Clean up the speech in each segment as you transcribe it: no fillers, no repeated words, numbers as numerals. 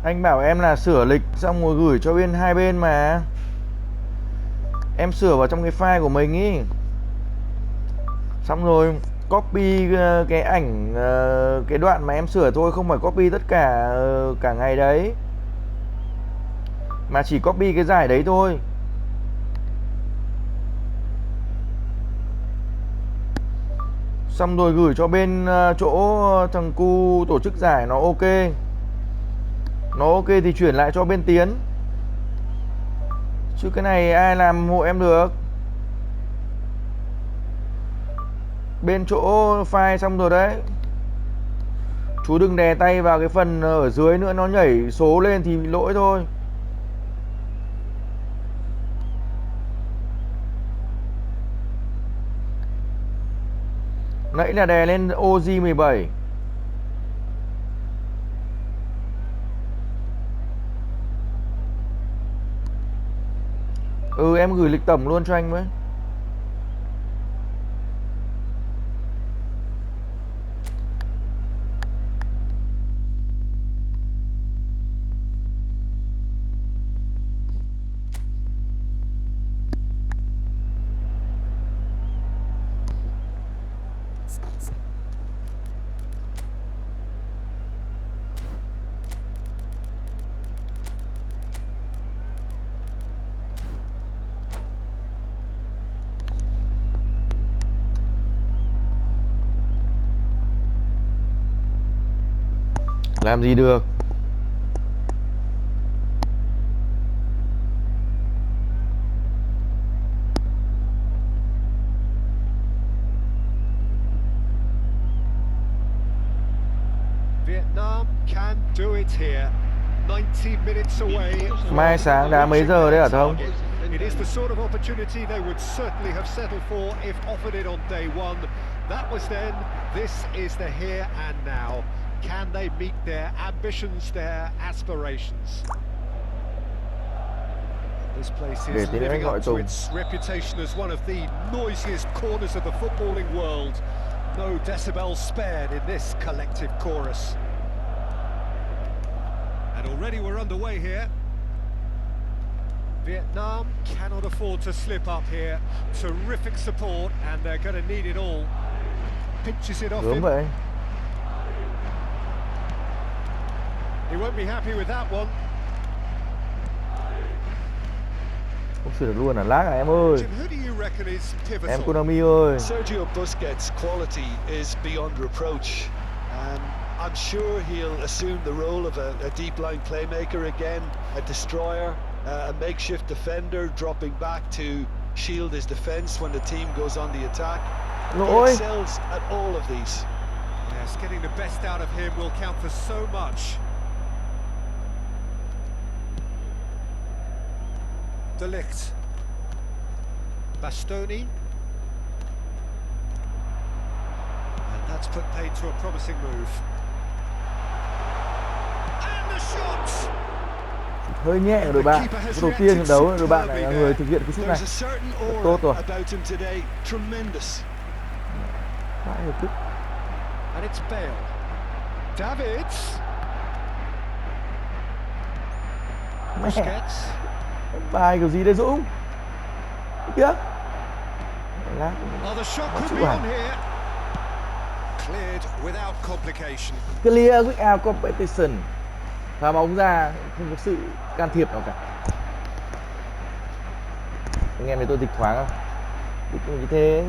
Anh bảo em là sửa lịch xong rồi gửi cho hai bên mà. Em sửa vào trong cái file của mình ý. Xong rồi copy cái ảnh cái đoạn mà em sửa thôi, không phải copy tất cả cả ngày đấy. Mà chỉ copy cái giải đấy thôi. Xong rồi gửi cho bên chỗ thằng cu tổ chức giải nó ok. Nó ok thì chuyển lại cho bên Tiến. Chứ cái này ai làm hộ em được. Bên chỗ file xong rồi đấy. Chú đừng đè tay vào cái phần ở dưới nữa, nó nhảy số lên thì lỗi thôi. Nãy là đè lên OG17. Ừ, em gửi lịch tổng luôn cho anh với. Làm gì được. Vietnam can do it here. 90 minutes away. Mai sáng đá mấy giờ đấy hả Thông? It is the sort of opportunity they would certainly have settled for if offered it on day one. That was then, this is the here and now. Can they meet their ambitions, their aspirations? This place is living up to its reputation as one of the noisiest corners of the footballing world. No decibels spared in this collective chorus. And already we're underway here. Vietnam cannot afford to slip up here. Terrific support, and they're going to need it all. Pinches it off him. Vậy. He won't be happy with that one. Không sửa được luôn à, lag à em ơi. Who do you reckon is pivotal? Em Konami ơi. Sergio Busquets' quality is beyond reproach. I'm sure he'll assume the role of a deep line playmaker again, a destroyer, a makeshift defender dropping back to shield his defense when the team goes on the attack. He excels at all of these. Yes, getting the best out of him will count for so much. De Ligt. Bastoni. And that's put paid to a promising move. And the shot! Hơi nhẹ của đội bạn. Đầu tiên trận đấu đội bạn này là người thực hiện cái sút này. Tốt rồi. And it's Bale. Davids. Busquets. Bài kiểu gì đây Dũng? Kìa. Oh, the shot could be on here. Cleared without complication. Clear without competition. Phá bóng ra, không có sự can thiệp nào cả. Anh em thấy tôi dịch thoáng không? Dịch như thế.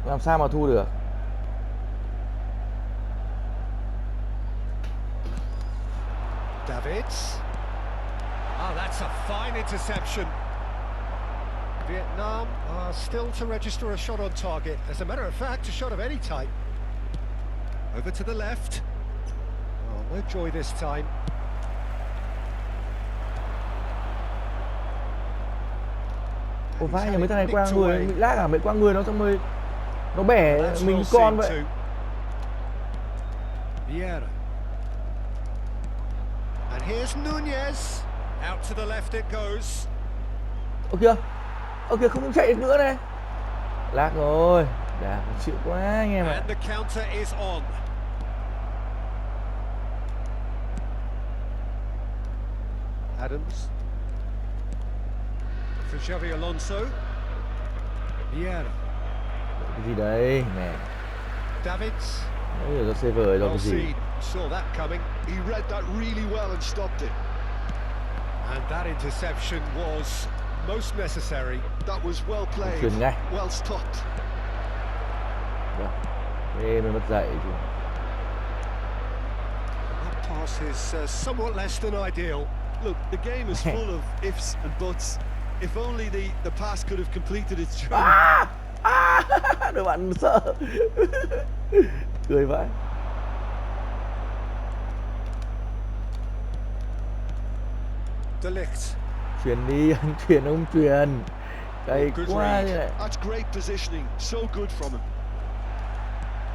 Làm sao mà thu được? Davids. Oh, that's a fine interception. Vietnam are still to register a shot on target. As a matter of fact, a shot of any type. Over to the left. Oh, no joy this time. Ủa vai nhà mấy thằng này qua người bị lag à? Mấy qua người nó xong rồi nó bẻ mình con vậy. Vieira. And here's Nunez. Out to the left it goes. Ơ kìa không chạy được nữa này. Lát rồi. Đã chịu quá anh em ạ. And the counter is on. Adams. For Xavi Alonso. Vieira. Cái gì đấy mẹ. Davids. Bây giờ save rồi đâu cái gì. Chelsea saw that coming. He read that really well and stopped it. And that interception was most necessary. That was well played. Chuyền ngay. Well stopped. Ê, mới mất dậy chứ. That pass is somewhat less than ideal. Look, the game is full of ifs and buts. If only the pass could have completed its journey. Đội bạn sợ. Cười vãi. De Ligt. Chuyển đi, anh chuyển ông chuyển. Cay Good quá read. như này. That's great positioning. So good from him.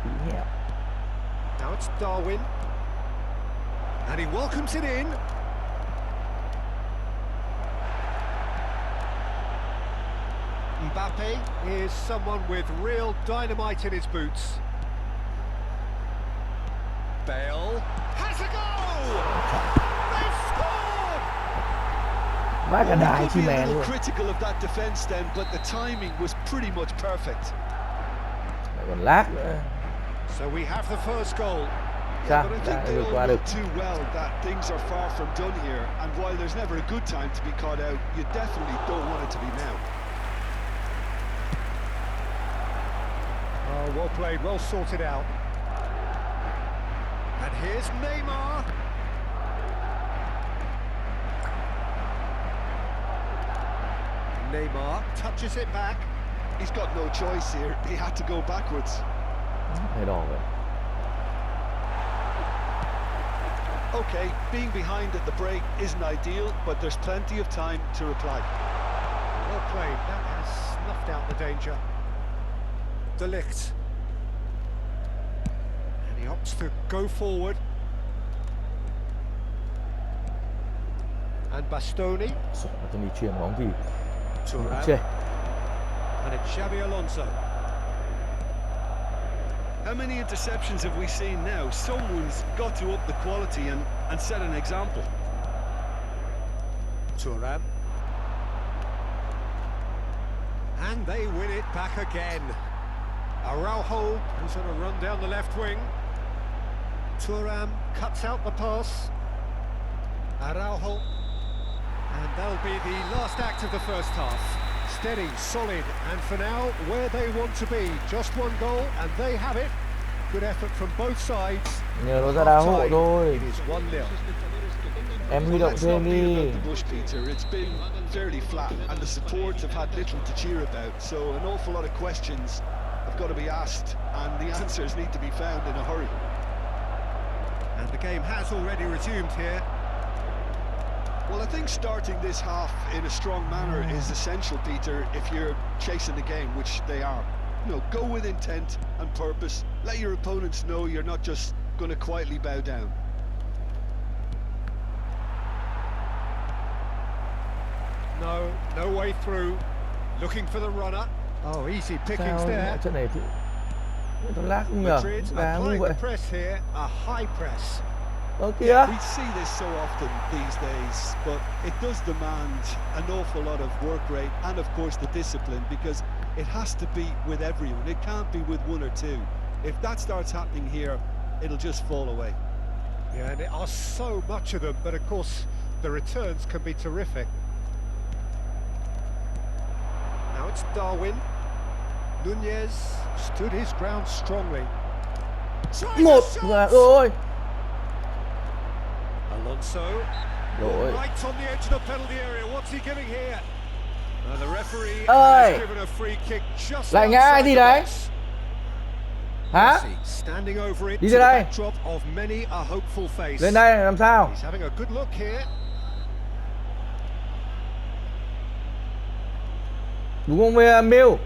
Bị hẹp. Now it's Darwin. And he welcomes it in. Mbappe is someone with real dynamite in his boots. Bale has a goal! They've scored! Vãi cả đài Could chi be a mèn little luôn. critical of that defence then, but the timing was pretty much perfect. Lại còn lát nữa. So we have the first goal. Sao? But I Đã think they vượt all qua know được. too well that things are far from done here, and while there's never a good time to be caught out, you definitely don't want it to be now. Oh, well played, well sorted out. And here's Neymar. Neymar touches it back. He's got no choice here. He had to go backwards. Hay đỏ vậy. Okay, being behind at the break isn't ideal, but there's plenty of time to reply. Well played, that has snuffed out the danger. De Ligt. And he opts to go forward. And Bastoni. Sợ tôi đi chuyền bóng thì Thuram. chê. And it's Xavi Alonso. How many interceptions have we seen now? Someone's got to up the quality and set an example. Thuram. And they win it back again. Araujo is on a run down the left wing. Thuram cuts out the pass. Araujo. And that'll be the last act of the first half. Steady, solid, and for now, where they want to be. Just one goal, and they have it. Good effort from both sides. Nhờ nó ra đá hộ Half-time, thôi. it is 1-0. Em huy Well, động let's thêm not beat đi. about the bush, Peter. It's been fairly flat, and the supports have had little to cheer about. So an awful lot of questions have got to be asked, and the answers need to be found in a hurry. And the game has already resumed here. Well, I think starting this half in a strong manner is essential, Peter, if you're chasing the game, which they are. You know, go with intent and purpose. Let your opponents know you're not just going to quietly bow down. No way through. Looking for the runner. Oh, easy pickings Sao there. trận này thì nó lát không nhờ. Madrid Đá ngu applying vậy. the press here, a high press. Ơ kìa. We see this so often these days, but it does demand an awful lot of work rate and, of course, the discipline, because it has to be with everyone. It can't be with one or two. If that starts happening here, it'll just fall away. Yeah, and there are so much of them, but of course the returns can be terrific. Now it's Darwin. Nunez stood his ground strongly. Tries Một a và shot! ôi. Alonso. Lỗi. Right on the edge of the penalty area. What's he giving here? The referee Ơi. has given a free kick just Lại ngã ai outside gì the đấy? box. Hả? Messi standing over it Đi to ra the đây. backdrop of many a hopeful face. Lên đây làm sao? He's having a good look here. Đúng không Miêu?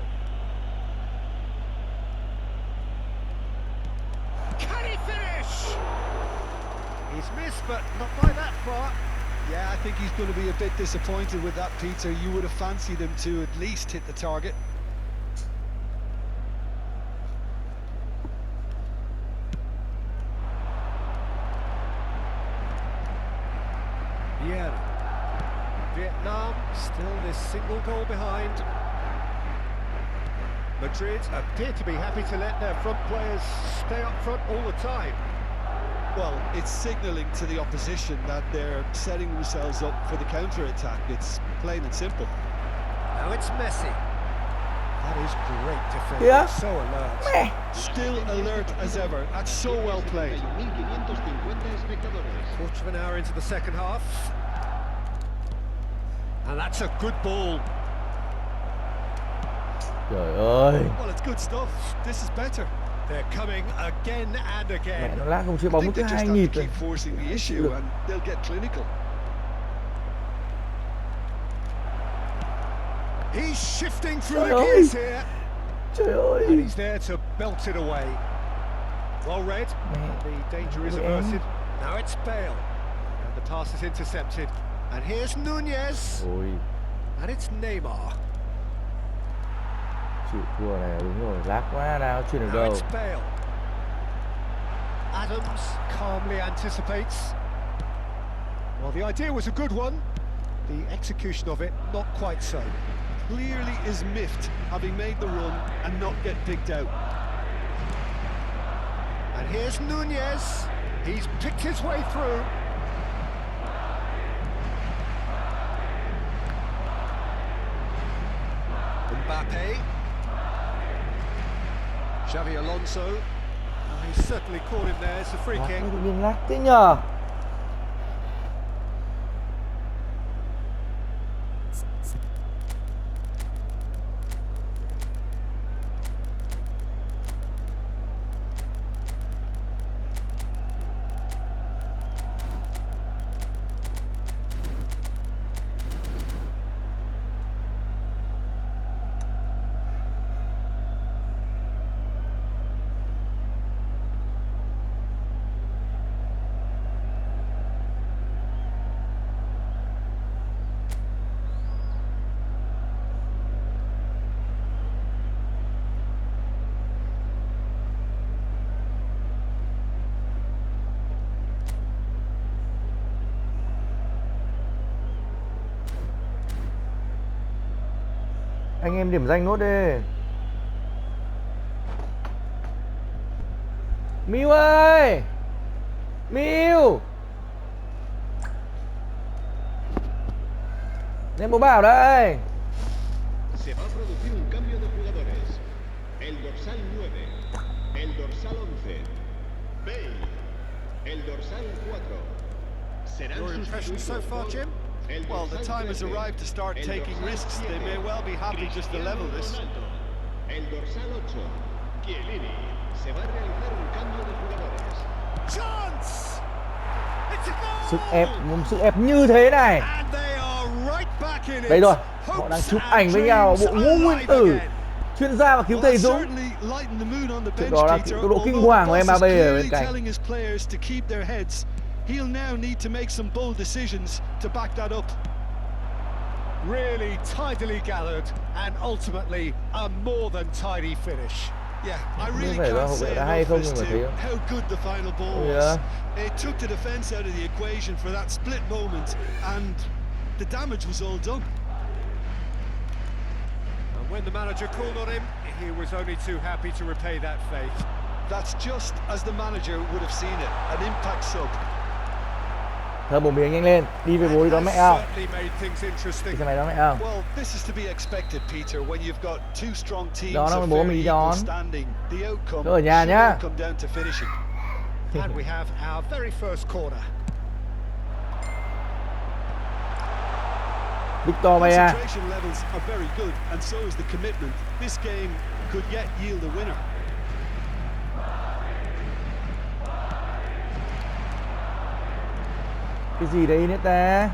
Can he finish? He's missed, but not by that far. Yeah, I think he's going to be a bit disappointed with that, Peter. You would have fancied him to at least hit the target. single goal behind. Madrid appear to be happy to let their front players stay up front all the time. Well, it's signalling to the opposition that they're setting themselves up for the counter-attack. It's plain and simple. Now it's Messi. That is great defending, Yeah. so alert. Meh. Still alert as ever. That's so well played. Quarter of an hour into the second half. And that's a good ball. Trời ơi. Well, it's good stuff. This is better. They're coming again and Mẹ again. nó lag không chơi I bóng think cứ they just hai have nhịp to rồi. keep forcing the issue and they'll get clinical. He's shifting through the Trời ơi. gears here. Trời ơi. And he's there to belt it away. Well read. Mẹ. The danger is Ôi, averted. em. Now it's Bale. And the pass is intercepted. And here's Nunez. Ôi, And it's Neymar. chịu thua này đúng rồi, lag quá nào chuyển được Now đâu. it's Bale. Adams calmly anticipates. Well, the idea was a good one. The execution of it, not quite so. Clearly is miffed, having made the run and not get picked out. And here's Nunez. He's picked his way through. Mbappe. Xavi Alonso. He's certainly caught him there. It's a free Lag kick. tự nhiên lag thế nhờ. Anh em điểm danh nốt đi. Miu ơi, Miu, em bố bảo đây. Se va a producir un cambio de jugadores. El dorsal 9, el dorsal 11, Bale, el dorsal 4. Serán Your impressions so far, Jim? el Well, the dorsal time has 13, arrived to start el taking dorsal risks. They 7, may well be happy just to level this. Cristiano Ronaldo, el dorsal 8, Chiellini. Se va a realizar un cambio de jugadores. Chance! It's a goal! Sức ép như thế này. And they are right back in it. Đây rồi, họ đang chụp ảnh với nhau, bộ ngũ nguyên tử, chuyên gia và cứu thầy Dũng. Chuyện đó là tốc độ kinh hoàng của Mbappé ở bên cạnh. He'll now need to make some bold decisions to back that up. Really tidily gathered and ultimately a more than tidy finish. Yeah, I really phải là can't hậu say vệ đã hay enough không as nhưng mà to thấy how good the final ball Yeah. was. It took the defence out of the equation for that split moment, and the damage was all done. And when the manager called on him, he was only too happy to repay that faith. That's just as the manager would have seen it, an impact sub. Thơm bồm miếng nhanh lên, đi về bố đi đón mẹ Has không? certainly made things Đi interesting. xe máy đón mẹ không? Well, this is to be expected, Peter, when you've got two strong teams Đó, nó of bố fairly mình equal đón. standing. The outcome Ở nhà should nhá. all come down to finishing. And we have our very first corner. Victor Maya. Concentration levels are very good, and so is the commitment. This game could yet yield a winner. Cái gì đấy Neta?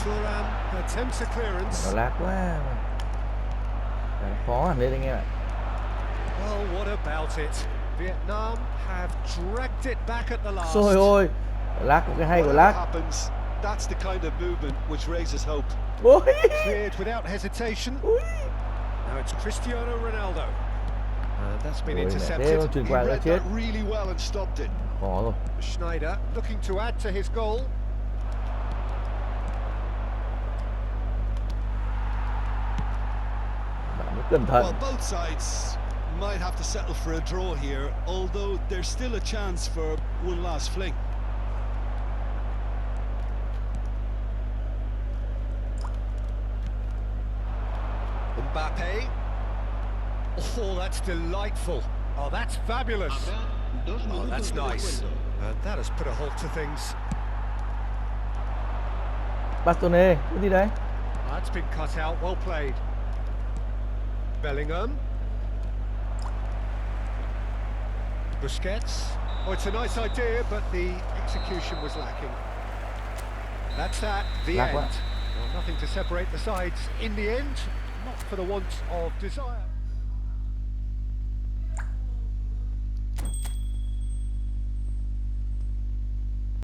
Thuram attempts a clearance. Nó lag quá. Nó khó hẳn lên anh em ạ. Well, what about it? Vietnam have dragged it back at the last. Trời ơi, lag có cái hay của Whatever lag. happens, that's the kind of movement which raises hope. Ôi. Cleared without hesitation. Ui. Now it's Cristiano Ronaldo. And that's been Ôi, mẹ, thế intercepted. con chuyển He qua đã read chết. that really well and stopped it. Khó rồi. Schneider looking to add to his goal. Cẩn thận. Well, both sides might have to settle for a draw here, although there's still a chance for one last fling. Mbappe. Oh, that's delightful. Oh, that's fabulous. Habrá 2 Oh, minutos that's de nice. descuento. That has put a halt to things. Bastone, cái gì đấy? That's been cut out. Well played. Bellingham. Busquets. Oh, it's a nice idea, but the execution was lacking. That's that. The Lạc end. quá. Well, nothing to separate the sides in the end. Not for the want of desire.